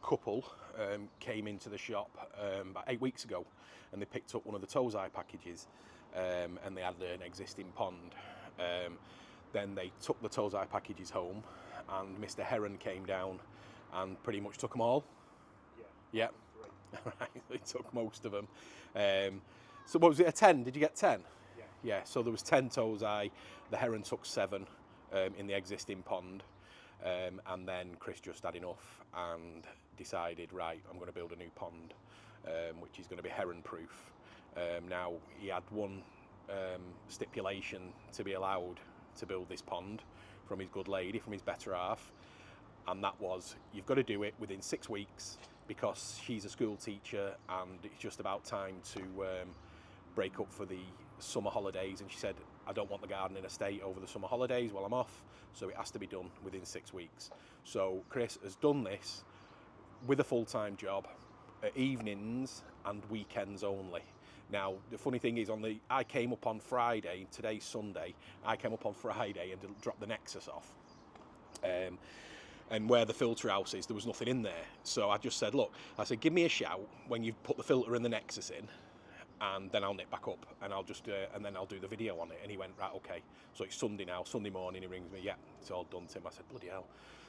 couple came into the shop about 8 weeks ago, and they picked up one of the Tozai packages, and they had an existing pond. Then they took the Tozai packages home, and Mr. Heron came down and pretty much took them all. Yeah. Right, they took most of them. So what was it, a 10? Did you get 10? Yeah, so there was 10 Tozai. The Heron took 7 in the existing pond. And then Chris just had enough and decided, right, I'm going to build a new pond, which is going to be heron proof. Now, he had one stipulation to be allowed to build this pond from his good lady, from his better half, and that was, you've got to do it within 6 weeks, because she's a school teacher and it's just about time to break up for the summer holidays. And she said, I don't want the garden in a state over the summer holidays while I'm off, so it has to be done within 6 weeks. So Chris has done this with a full-time job at evenings and weekends only. Now, the funny thing is, I came up on Friday, today's Sunday, I came up on Friday and dropped the Nexus off. And where the filter house is, there was nothing in there. So I just said, look, I said, give me a shout when you've put the filter and the Nexus in, and then I'll nip back up and I'll just, and then I'll do the video on it. And he went, right, okay. So it's Sunday now, Sunday morning, he rings me, yeah, it's all done, Tim. I said, bloody hell.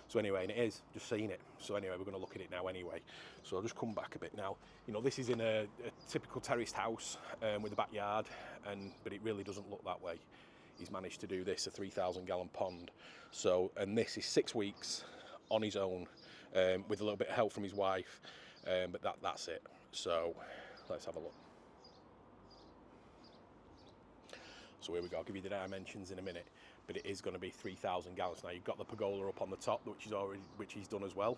So anyway, and it is, just seen it. So anyway, we're gonna look at it now anyway. So I'll just come back a bit now. You know, this is in a typical terraced house with a backyard, but it really doesn't look that way. He's managed to do this, a 3,000 gallon pond. So, and this is 6 weeks on his own, with a little bit of help from his wife, but that's it. So let's have a look. So here we go, I'll give you the dimensions in a minute, but it is going to be 3,000 gallons. Now you've got the pergola up on the top, which he's done as well.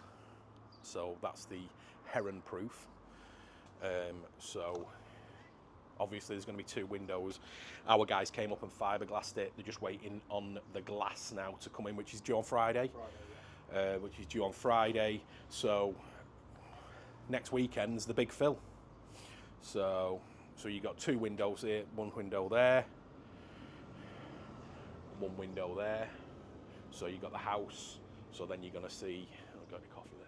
So that's the heron proof. So obviously there's going to be 2 windows. Our guys came up and fiberglassed it. They're just waiting on the glass now to come in, which is due on Friday. So next weekend's the big fill. So you got 2 windows here, 1 window there, 1 window there. So you got the house. So then you're going to see, I've got the coffee there.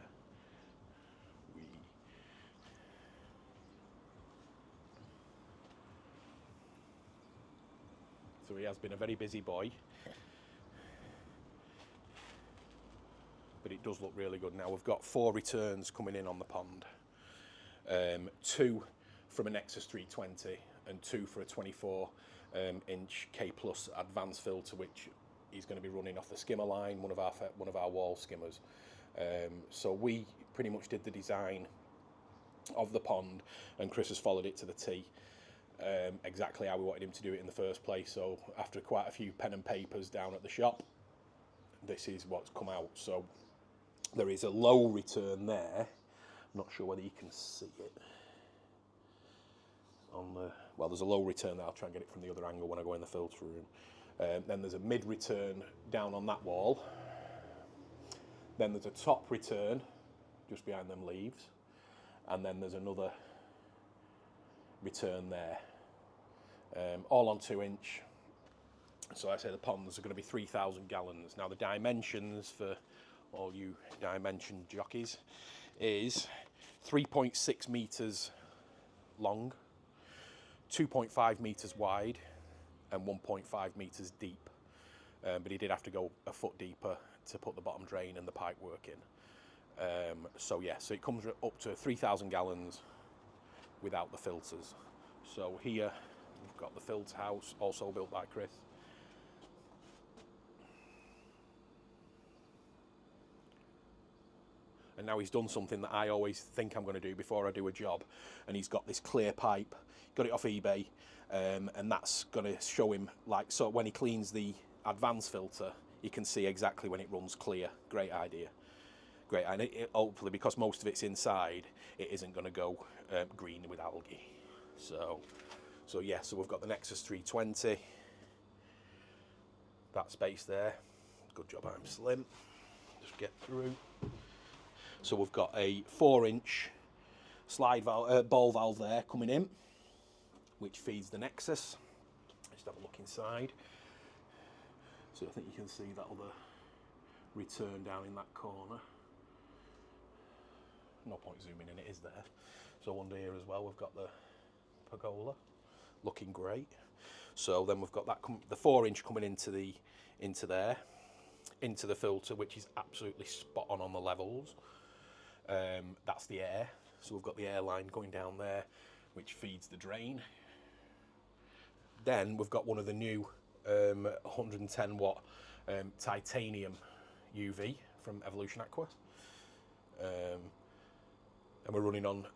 So he has been a very busy boy, but it does look really good. Now we've got 4 returns coming in on the pond, 2 from a Nexus 320 and 2 for a 24 inch K Plus advanced filter, which is going to be running off the skimmer line, one of our wall skimmers. So we pretty much did the design of the pond, and Chris has followed it to the T, exactly how we wanted him to do it in the first place. So after quite a few pen and papers down at the shop, this is what's come out. So there is a low return there. I'm not sure whether you can see it on the, well, there's a low return there. I'll try and get it from the other angle when I go in the filter room. Then there's a mid return down on that wall. Then there's a top return just behind them leaves. And then there's another return there. All on 2 inch. So I say the ponds are going to be 3,000 gallons. Now the dimensions for all you dimension jockeys is 3.6 meters long, 2.5 meters wide, and 1.5 meters deep. But he did have to go a foot deeper to put the bottom drain and the pipe work in. So yeah, so it comes up to 3,000 gallons without the filters. So here we've got the filter house, also built by Chris. And now he's done something that I always think I'm going to do before I do a job. And he's got this clear pipe, got it off eBay, and that's going to show him, like, so when he cleans the advanced filter, you can see exactly when it runs clear. Great idea. Great, and hopefully, because most of it's inside, it isn't going to go green with algae. So yeah, so we've got the Nexus 320. That space there. Good job I'm slim. Just get through. So we've got a 4-inch slide valve, ball valve there coming in, which feeds the Nexus. Just have a look inside. So I think you can see that other return down in that corner. no point zooming in, it is there. So under here as well, we've got the pergola, looking great. So then we've got that the 4-inch coming into there, into the filter, which is absolutely spot on the levels. That's the air. So we've got the air line going down there, which feeds the drain. Then we've got one of the new 110 watt titanium UV from Evolution Aqua. And we're running on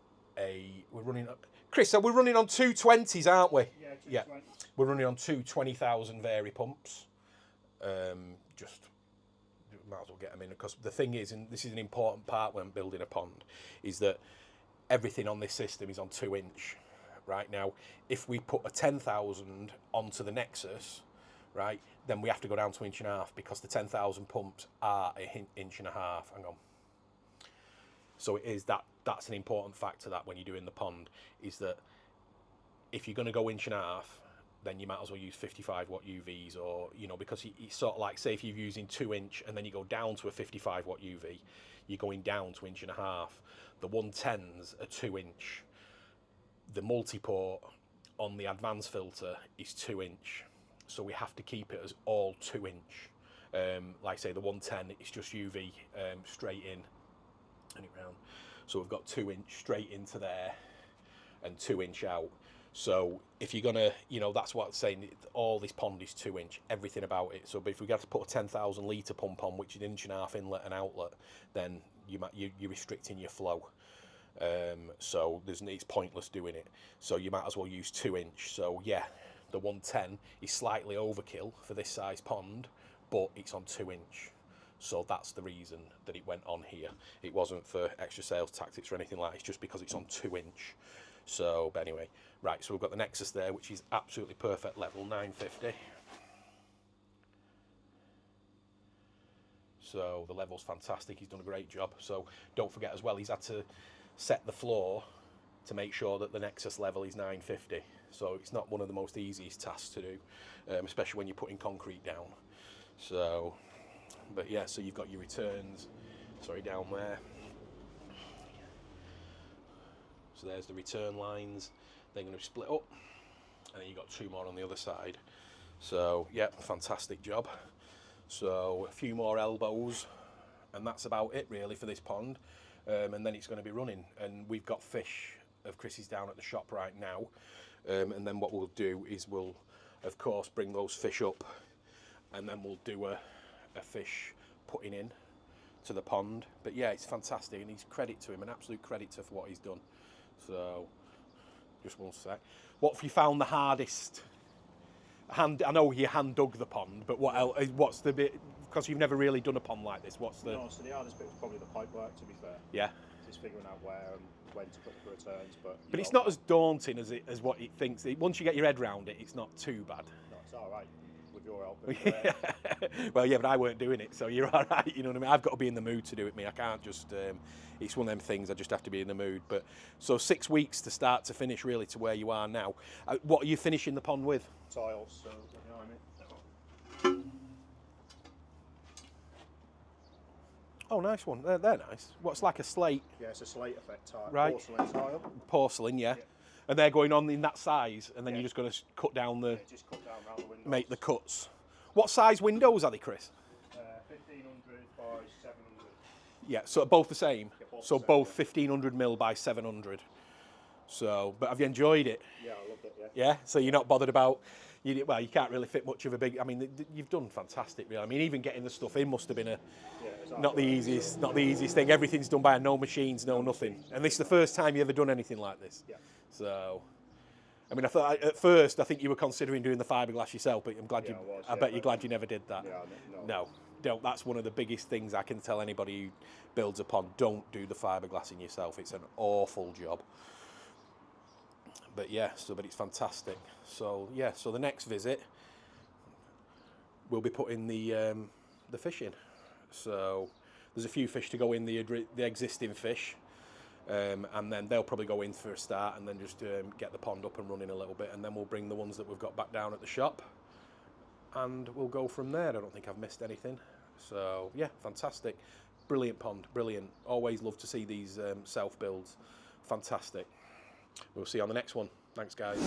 Chris, so we're running on 220s, aren't we? Yeah, 220. We're running on two 20,000 Varipumps. Just might as well get them in, because the thing is, and this is an important part when building a pond, is that everything on this system is on 2-inch. Right now, if we put a 10,000 onto the Nexus, right, then we have to go down to 1.5 inches, because the 10,000 pumps are 1.5 inches. Hang on. So it is that's an important factor, that when you're doing the pond, is that if you're going to go 1.5 inches, then you might as well use 55 watt UVs, or, you know, because it's sort of like, say if you're using 2-inch and then you go down to a 55 watt UV, you're going down to 1.5 inches. The 110s are 2-inch. The multi-port on the advanced filter is 2-inch. So we have to keep it as all 2-inch. Like say the 110, it's just UV straight in and it round. So we've got 2-inch straight into there and 2-inch out. So if you're gonna, you know, that's what I'm saying, all this pond is 2-inch, everything about it. So if we got to put a 10,000 litre pump on, which is 1.5 inches inlet and outlet, then you're restricting your flow. So it's pointless doing it. So you might as well use 2-inch. So yeah, the 110 is slightly overkill for this size pond, but it's on 2-inch. So that's the reason that it went on here. It wasn't for extra sales tactics or anything like that. It's just because it's on 2-inch. So, but anyway, right, so we've got the Nexus there, which is absolutely perfect level, 950. So the level's fantastic. He's done a great job. So don't forget as well, he's had to set the floor to make sure that the Nexus level is 950. So it's not one of the most easiest tasks to do, especially when you're putting concrete down. So, but yeah, so you've got your returns, sorry, down there. So there's the return lines. They're going to split up, and then you've got 2 more on the other side. So yeah, fantastic job. So a few more elbows, and that's about it really for this pond. And then it's going to be running, and we've got fish of Chris's down at the shop right now. And then what we'll do is we'll, of course, bring those fish up, and then we'll do a fish putting in to the pond. But yeah, it's fantastic, and he's credit to him, an absolute credit for what he's done. So just one sec. What have you found the hardest? I know you hand dug the pond, but what else? What's the bit? Because you've never really done a pond like this. What's the? No, so the hardest bit was probably the pipe work, to be fair. Yeah. Just figuring out where and when to put the returns, but it's not as daunting as what it thinks. Once you get your head around it, it's not too bad. No, it's all right with your help. Well, yeah, but I weren't doing it, so you're all right. You know what I mean? I've got to be in the mood to do it. I can't just. It's one of them things. I just have to be in the mood. But so 6 weeks to start to finish, really, to where you are now. What are you finishing the pond with? Tiles. So you know what I mean. Oh, nice one. They're nice. What's like a slate? Yeah, it's a slate effect tile. Right. Porcelain tile. Porcelain, yeah. And they're going on in that size, and then you're just going to cut down the. Yeah, just cut down around the windows. Make the cuts. What size windows are they, Chris? 1500 by 700. Yeah, so both the same. Yeah, both so the same, both 1500 mil by 700. So, but have you enjoyed it? Yeah, I loved it. Yeah. So you're not bothered about. Well, you can't really fit much of a big. I mean, you've done fantastic, really. I mean, even getting the stuff in must have been not the easiest thing. Everything's done by no machines, no nothing. And this is the first time you ever done anything like this. Yeah. So, I mean, I thought at first I think you were considering doing the fiberglass yourself, but I'm glad I bet you're glad you never did that. Yeah, no, don't. That's one of the biggest things I can tell anybody who builds a pond. Don't do the fiberglassing yourself. It's an awful job. But yeah, but it's fantastic. So yeah, so the next visit we'll be putting the fish in. So there's a few fish to go in, the existing fish, and then they'll probably go in for a start, and then just get the pond up and running a little bit, and then we'll bring the ones that we've got back down at the shop, and we'll go from there. I don't think I've missed anything. So yeah, fantastic. brilliant pond, brilliant. Always love to see these self builds. Fantastic. We'll see you on the next one. Thanks, guys.